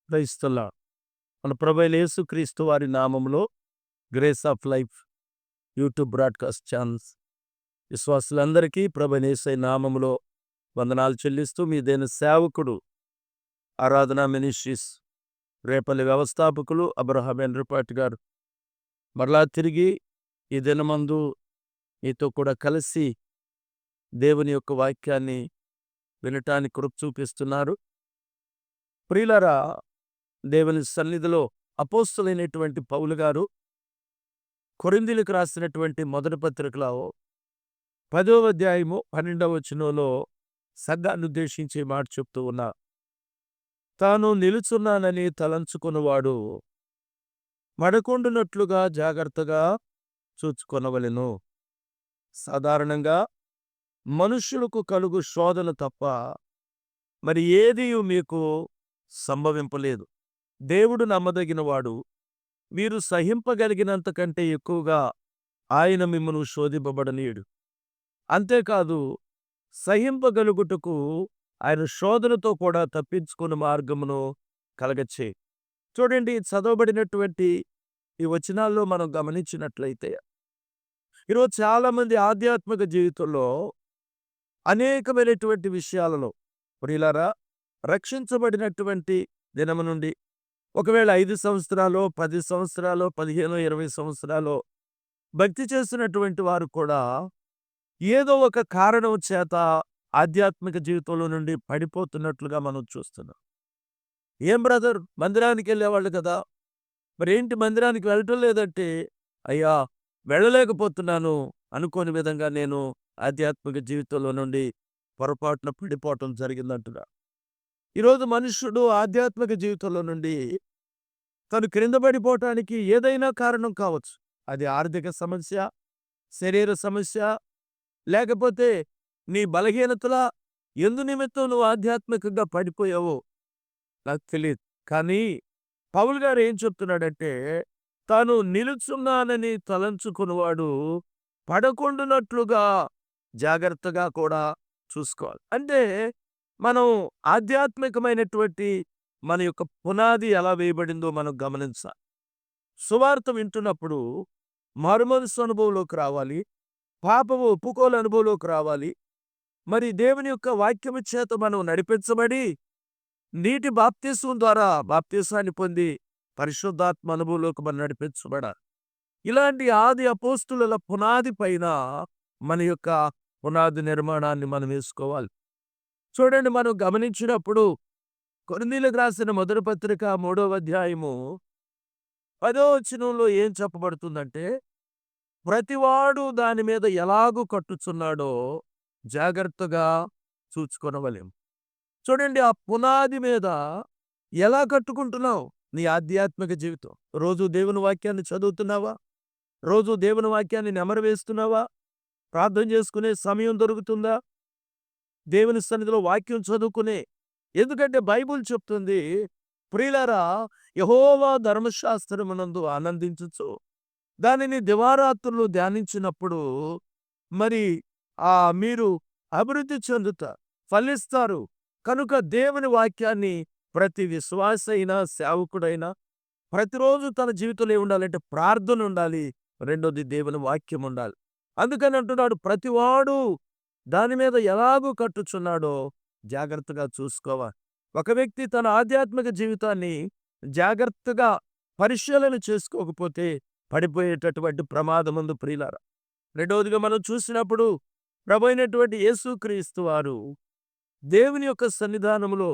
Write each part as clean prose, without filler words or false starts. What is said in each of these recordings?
క్రైస్తల మన ప్రభైన యేసుక్రీస్తు వారి నామములో grace of life YouTube broadcast channels విశ్వాసులందరికీ ప్రభైన యేసయ్య నామములో వందనాలు చెల్లిస్తూ మీ దేని సేవకుడు ఆరాధన మినిస్ట్రీస్ రేపల్లి వ్యవస్థాపకులు అబ్రహాం ఎండ్రపాటి గారు మరలా తిరిగి ఈ దినమందు మీతో కూడా కలిసి దేవుని యొక్క వాక్యాన్ని వినటానికి కృప చూపిస్తున్నారు. ప్రియులారా, దేవుని సన్నిధిలో అపోస్తలులైనటువంటి పౌలు గారు కొరింథీయులకు రాసినటువంటి మొదటి పత్రికలో 10వ అధ్యాయము 12వ వచనంలో సంఘాన్ని ఉద్దేశించి ఈ మాట చెప్తూ ఉన్నారు. తాను నిలుచున్నానని తలంచుకున్నవాడు పడకుండునట్లుగా జాగ్రత్తగా చూచుకొనవలెను. సాధారణంగా మనుష్యులకు కలుగు శోధన తప్ప మరి ఏదియు మీకు సంభవింపలేదు. దేవుడు నమ్మదగినవాడు. మీరు సహింపగలిగినంత కంటే ఎక్కువగా ఆయన మిమ్మను శోధింపబడనీయుడు. అంతేకాదు, సహింపగలుగుటకు ఆయన శోధనతో కూడా తప్పించుకున్న మార్గమును కలగచ్చే. చూడండి, చదవబడినటువంటి ఈ వచనాల్లో మనం గమనించినట్లయితే ఈరోజు చాలామంది ఆధ్యాత్మిక జీవితంలో అనేకమైనటువంటి విషయాలలో ప్రియులారా రక్షించబడినటువంటి దినము నుండి ఒకవేళ 5 సంవత్సరాలు 10 సంవత్సరాలు 15 20 సంవత్సరాలు భక్తి చేస్తున్నటువంటి వారు కూడా ఏదో ఒక కారణం చేత ఆధ్యాత్మిక జీవితంలో నుండి పడిపోతున్నట్లుగా మనం చూస్తున్నాం. ఏం బ్రదర్, మందిరానికి వెళ్ళేవాళ్ళు కదా, మరి ఏంటి మందిరానికి వెళ్ళటం లేదంటే, అయ్యా వెళ్ళలేకపోతున్నాను అనుకోని విధంగా నేను ఆధ్యాత్మిక జీవితంలో నుండి పొరపాటున పడిపోవటం జరిగిందంటున్నా. ఈరోజు మనుష్యుడు ఆధ్యాత్మిక జీవితంలో నుండి తను క్రింద పడిపోవటానికి ఏదైనా కారణం కావచ్చు. అది ఆర్థిక సమస్య, శరీర సమస్య, లేకపోతే నీ బలహీనతల ఎందు నిమిత్తం నువ్వు ఆధ్యాత్మికంగా పడిపోయావో నాకు తెలియదు. కానీ పౌలు గారు ఏం చెప్తున్నాడంటే, తాను నిలుచున్నానని తలంచుకున్నవాడు పడకుండునట్లుగా జాగ్రత్తగా కూడా చూసుకోవాలి. అంటే మనం ఆధ్యాత్మికమైనటువంటి మన యొక్క పునాది ఎలా వేయబడిందో మనం గమనించాలి. సువార్త వింటున్నప్పుడు మారుమనస్సు అనుభవంలోకి రావాలి, పాపము ఒప్పుకోలు అనుభవంలోకి రావాలి. మరి దేవుని యొక్క వాక్యము చేత మనం నడిపించబడి నీటి బాప్తిస్మం ద్వారా బాప్తిస్మాన్ని పొంది పరిశుద్ధాత్మ అనుభవంలోకి మనం నడిపించబడాలి. ఇలాంటి ఆది అపోస్తుల పునాది పైన మన యొక్క పునాది నిర్మాణాన్ని మనం వేసుకోవాలి. చూడండి, మనం గమనించినప్పుడు కొరింథీయులకు రాసిన మొదటి పత్రిక 3వ అధ్యాయము 10వ వచనంలో ఏం చెప్పబడుతుందంటే, ప్రతివాడు దాని మీద ఎలాగూ కట్టుచున్నాడో జాగ్రత్తగా చూచుకొనవలెను. చూడండి, ఆ పునాది మీద ఎలా కట్టుకుంటున్నావు నీ ఆధ్యాత్మిక జీవితం? రోజు దేవుని వాక్యాన్ని చదువుతున్నావా? రోజు దేవుని వాక్యాన్ని నెమరు వేస్తున్నావా? ప్రార్థన చేసుకునే సమయం దొరుకుతుందా? దేవుని సన్నిధిలో వాక్యం చదువుకునే, ఎందుకంటే బైబుల్ చెప్తుంది, ప్రియులారా, యెహోవా ధర్మశాస్త్రమునందు ఆనందించుచు దానిని దివారాత్రులు ధ్యానించినప్పుడు మరి మీరు అభివృద్ధి చెందుతారు, ఫలిస్తారు. కనుక దేవుని వాక్యాన్ని ప్రతి విశ్వాస అయినా సేవకుడైనా ప్రతిరోజు తన జీవితంలో ఉండాలంటే ప్రార్థన ఉండాలి, రెండోది దేవుని వాక్యం ఉండాలి. అందుకని అంటున్నాడు, ప్రతివాడు దాని మీద ఎలాగూ కట్టుచున్నాడో జాగ్రత్తగా చూసుకోవాలి. ఒక వ్యక్తి తన ఆధ్యాత్మిక జీవితాన్ని జాగ్రత్తగా పరిశీలన చేసుకోకపోతే పడిపోయేటటువంటి ప్రమాదం ఉంది ప్రియులారా. రెండవదిగా మనం చూసినప్పుడు ప్రభువైనటువంటి యేసుక్రీస్తు వారు దేవుని యొక్క సన్నిధానములో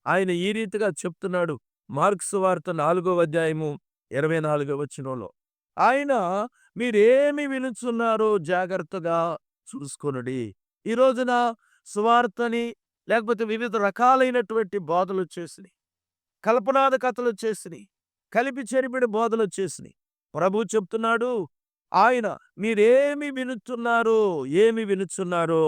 ఆయన ఈ రీతిగా చెప్తున్నాడు. మార్కు సువార్త 4వ అధ్యాయము 24వ వచనంలో ఆయన, మీరేమి వినుచున్నారో జాగ్రత్తగా చూసుకొనుడి. ఈ రోజున సువార్తని లేకపోతే వివిధ రకాలైనటువంటి బోధలు వచ్చేసినాయి, కల్పనాద కథలు వచ్చేసినాయి, కలిపి చెరిపిడి బోధలు వచ్చేసినాయి. ప్రభు చెప్తున్నాడు, ఆయన మీరేమి వినుచున్నారో ఏమి వినుచున్నారో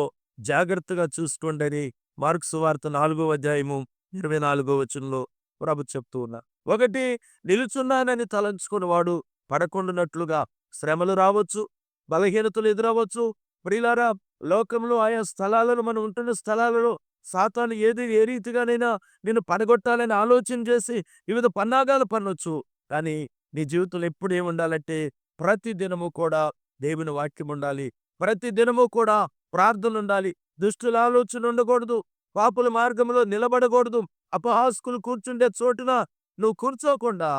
జాగ్రత్తగా చూసుకోండి అని మార్కు సువార్త 4వ అధ్యాయము 24వ వచనంలో ప్రభు చెప్తూ ఉన్నారు. ఒకటి, నిలుచున్నానని తలంచుకున్నవాడు పడకుండునట్లుగా శ్రమలు రావచ్చు, బలహీనతలు ఎదురవచ్చు. ప్రియులారా, లోకంలో ఆయా స్థలాలలో మనం ఉంటున్న స్థలాలలో సాతాను ఏ రీతిగానైనా నిన్ను పడగొట్టాలని ఆలోచన చేసి వివిధ పన్నాగాలు పన్నొచ్చు. కానీ నీ జీవితంలో ఎప్పుడు ఏముండాలంటే ప్రతి దినము కూడా దేవుని వాక్యం ఉండాలి. ప్రతి దినము కూడా ప్రార్థనుండాలి. దుష్టుల ఆలోచన ఉండకూడదు. పాపుల మార్గంలో నిలబడకూడదు. అపహాసకులు కూర్చుండే చోటున నువ్వు కూర్చోకుండా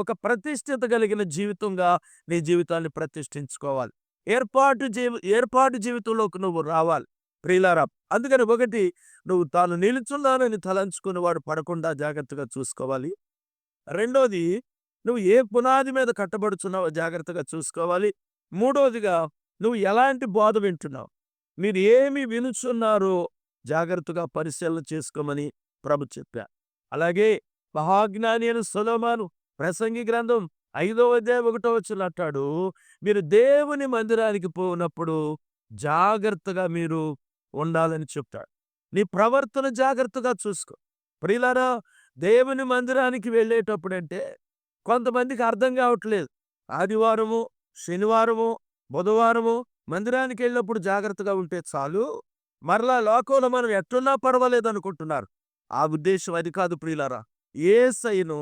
ఒక ప్రతిష్ఠిత కలిగిన జీవితంగా నీ జీవితాన్ని ప్రతిష్ఠించుకోవాలి. ఏర్పాటు జీవితంలోకి నువ్వు రావాలి. ప్రియులారా, అందుకని ఒకటి, నువ్వు తాను నిలుచున్నానని తలంచుకుని వాడు పడకుండా జాగ్రత్తగా చూసుకోవాలి. రెండోది, నువ్వు ఏ పునాది మీద కట్టబడుచున్నావో జాగ్రత్తగా చూసుకోవాలి. మూడోదిగా, నువ్వు ఎలాంటి బోధ వింటున్నావు, మీరు ఏమి వినుచున్నారో జాగ్రత్తగా పరిశీలన చేసుకోమని ప్రభు చెప్పారు. అలాగే మహాజ్ఞాని అయిన సొలొమోను ప్రసంగి గ్రంథం 5వ అధ్యాయం 1వ వచనం అంటాడు, మీరు దేవుని మందిరానికి పోనప్పుడు జాగ్రత్తగా మీరు ఉండాలని చెప్తాడు. నీ ప్రవర్తన జాగ్రత్తగా చూసుకో. ప్రియులారా, దేవుని మందిరానికి వెళ్ళేటప్పుడంటే కొంతమందికి అర్థం కావట్లేదు. ఆదివారము, శనివారము, బుధవారము మందిరానికి వెళ్ళినప్పుడు జాగ్రత్తగా ఉంటే చాలు, మరలా లోకంలో మనం ఎట్టున్నా పర్వాలేదు అనుకుంటున్నారు. ఆ ఉద్దేశం అది కాదు ప్రియులారా. యేసయ్యను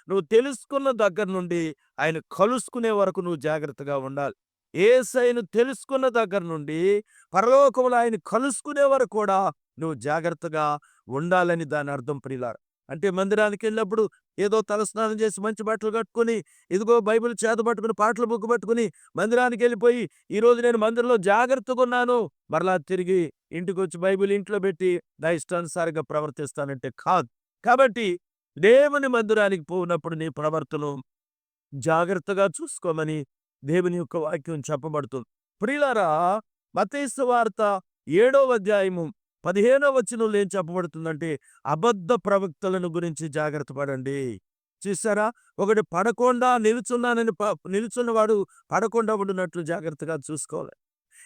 నువ్వు తెలుసుకున్న దగ్గర నుండి ఆయన కలుసుకునే వరకు నువ్వు జాగ్రత్తగా ఉండాలి. యేసయ్యను తెలుసుకున్న దగ్గర నుండి పరలోకంలో ఆయన కలుసుకునే వరకు కూడా నువ్వు జాగ్రత్తగా ఉండాలని దాని అర్థం ప్రియులారా. అంటే మందిరానికి వెళ్ళినప్పుడు ఏదో తలస్నానం చేసి మంచి బట్టలు కట్టుకొని, ఇదిగో బైబిల్ చేత పట్టుకుని, పాటల బుక్ పట్టుకుని మందిరానికి వెళ్ళిపోయి, ఈరోజు నేను మందిరంలో జాగ్రత్తగా ఉన్నాను, మరలా తిరిగి ఇంటికి వచ్చి బైబిల్ ఇంట్లో పెట్టి నా ఇష్టానుసారంగా ప్రవర్తిస్తానంటే కాదు. కాబట్టి దేవుని మందిరానికి పోయినప్పుడు నీ ప్రవర్తన జాగ్రత్తగా చూసుకోమని దేవుని యొక్క వాక్యం చెప్పబడుతుంది. ప్రియులారా, మత్తయి సువార్త 7వ అధ్యాయము 15వ వచనంలో ఏం చెప్పబడుతుందంటే, అబద్ధ ప్రవక్తలను గురించి జాగ్రత్త పడండి. చూసారా, ఒకటి పడకుండా నిలుచున్నవాడు పడకుండా ఉండినట్లు జాగ్రత్తగా చూసుకోవాలి.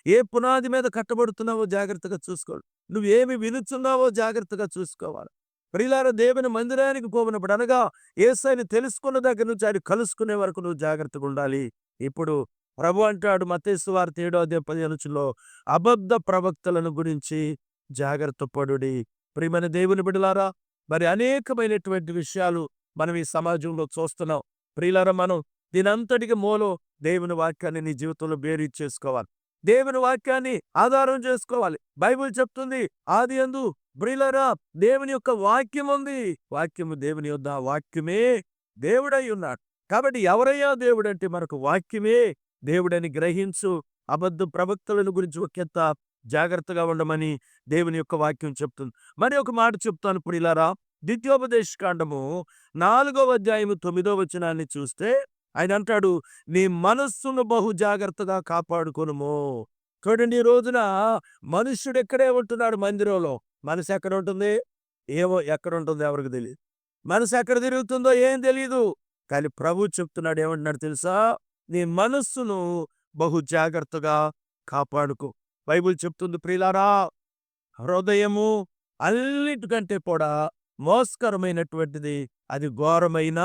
ఏ పునాది మీద కట్టబడుతున్నావో జాగ్రత్తగా చూసుకోవాలి. నువ్వేమి వినుచున్నావో జాగ్రత్తగా చూసుకోవాలి. ప్రియులారా, దేవుని మందిరానికి పోయినప్పుడు, అనగా యేసయ్యను తెలుసుకున్న దగ్గర నుంచి ఆయన కలుసుకునే వరకు నువ్వు జాగ్రత్తగా ఉండాలి. ఇప్పుడు ప్రభు అంటాడు మత్తయి సువార్త 7వ అధ్యాయం 15 అబద్ధ ప్రవక్తలను గురించి జాగ్రత్త పడుడి. ప్రియమైన దేవుని బిడ్డలారా, మరి అనేకమైనటువంటి విషయాలు మనం ఈ సమాజంలో చూస్తున్నాం. ప్రియులారా, మనం దీనంతటికి మూలం దేవుని వాక్యాన్ని నీ జీవితంలో బేరీజ్ చేసుకోవాలి. దేవుని వాక్యాన్ని ఆధారం చేసుకోవాలి. బైబిల్ చెప్తుంది, ఆదియందు ప్రియులారా దేవుని యొక్క వాక్యం ఉంది. వాక్యము దేవుని యొద్ద, వాక్యమే దేవుడై ఉన్నాడు. కాబట్టి ఎవరయ్యా దేవుడంటే మనకు వాక్యమే దేవుడని గ్రహించు. అబద్ధ ప్రవక్తలను గురించి ఒకంత జాగ్రత్తగా ఉండమని దేవుని యొక్క వాక్యం చెప్తుంది. మరి ఒక మాట చెప్తాను ప్రియులారా, ద్వితీయోపదేశ కాండము 4వ అధ్యాయము 9వ వచనాన్ని చూస్తే ఆయన అంటాడు, నీ మనస్సును బహు జాగ్రత్తగా కాపాడుకొనుము. చూడండి, ఈ రోజున మనుష్యుడు ఎక్కడే ఉంటున్నాడు మందిరంలో. మనసు ఎక్కడ ఉంటుంది? ఏమో ఎక్కడ ఉంటుందో ఎవరికి తెలియదు. మనసు ఎక్కడ తిరుగుతుందో ఏం తెలియదు. కానీ ప్రభు చెప్తున్నాడు, ఏమంటున్నాడు తెలుసా? నీ మనస్సును బహు జాగ్రత్తగా కాపాడుకో. బైబిల్ చెప్తుంది ప్రియులారా, హృదయము అన్నిటికంటే కూడా మోసకరమైనటువంటిది, అది ఘోరమైన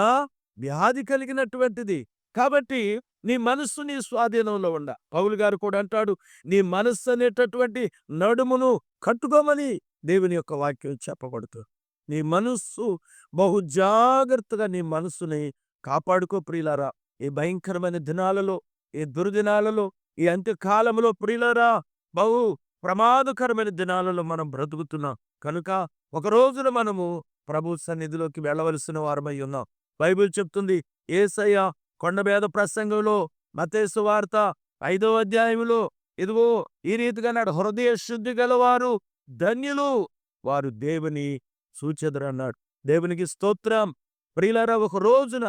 వ్యాధి కలిగినటువంటిది. కాబట్టి నీ మనస్సు నీ స్వాధీనంలో ఉండ. పౌలు గారు కూడా అంటాడు, నీ మనస్సు అనేటటువంటి నడుమును కట్టుకోమని దేవుని యొక్క వాక్యం చెప్పబడుతుంది. నీ మనస్సు బహు జాగ్రత్తగా నీ మనస్సుని కాపాడుకో ప్రియులారా. ఈ భయంకరమైన దినాలలో, ఈ దుర్దినాలలో, ఈ అంత్యకాలంలో ప్రియులారా, బహు ప్రమాదకరమైన దినాలలో మనం బ్రతుకుతున్నాం. కనుక ఒక రోజున మనము ప్రభు సన్నిధిలోకి వెళ్ళవలసిన వారమై ఉన్నాం. బైబిల్ చెప్తుంది, యేసయ్య కొండ మీద ప్రసంగంలో మత్తయి సువార్త 5వ అధ్యాయంలో ఇదిగో ఈ రీతిగా అన్నాడు, హృదయ శుద్ధి గలవారు ధన్యులు, వారు దేవుని చూచెదరన్నాడు. దేవునికి స్తోత్రం. ప్రియులారా, ఒక రోజున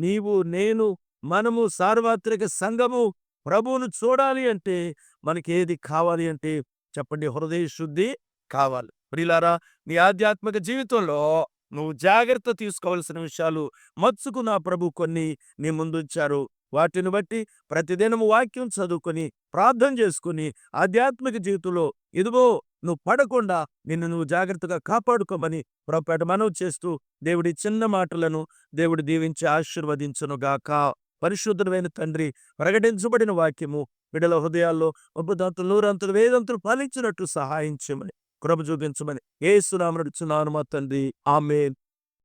నీవు, నేను, మనము, సార్వత్రిక సంఘము ప్రభువును చూడాలి అంటే మనకి ఏది కావాలి అంటే చెప్పండి? హృదయ శుద్ధి కావాలి. ప్రియులారా, నీ ఆధ్యాత్మిక జీవితంలో నువ్వు జాగ్రత్త తీసుకోవాల్సిన విషయాలు మచ్చుకు నా ప్రభు కొన్ని నీ ముందుంచారు. వాటిని బట్టి ప్రతిదినము వాక్యం చదువుకొని, ప్రార్థన చేసుకుని, ఆధ్యాత్మిక జీవితంలో ఇదిగో నువ్వు పడకుండా నిన్ను నువ్వు జాగ్రత్తగా కాపాడుకోమని ప్రభుపేట మనవి చేస్తూ, దేవుడి చిన్న మాటలను దేవుడు దీవించి ఆశీర్వదించునుగాక. పరిశుద్ధమైన తండ్రి, ప్రకటించబడిన వాక్యము బిడ్డల హృదయాల్లో 30 నూరంతులు వేదంతులు ఫలించినట్టు సహాయం చేయమని కృప చూపించమని యేసు నామమున అడుగుచున్నాను మా తండ్రి. ఆమేన్.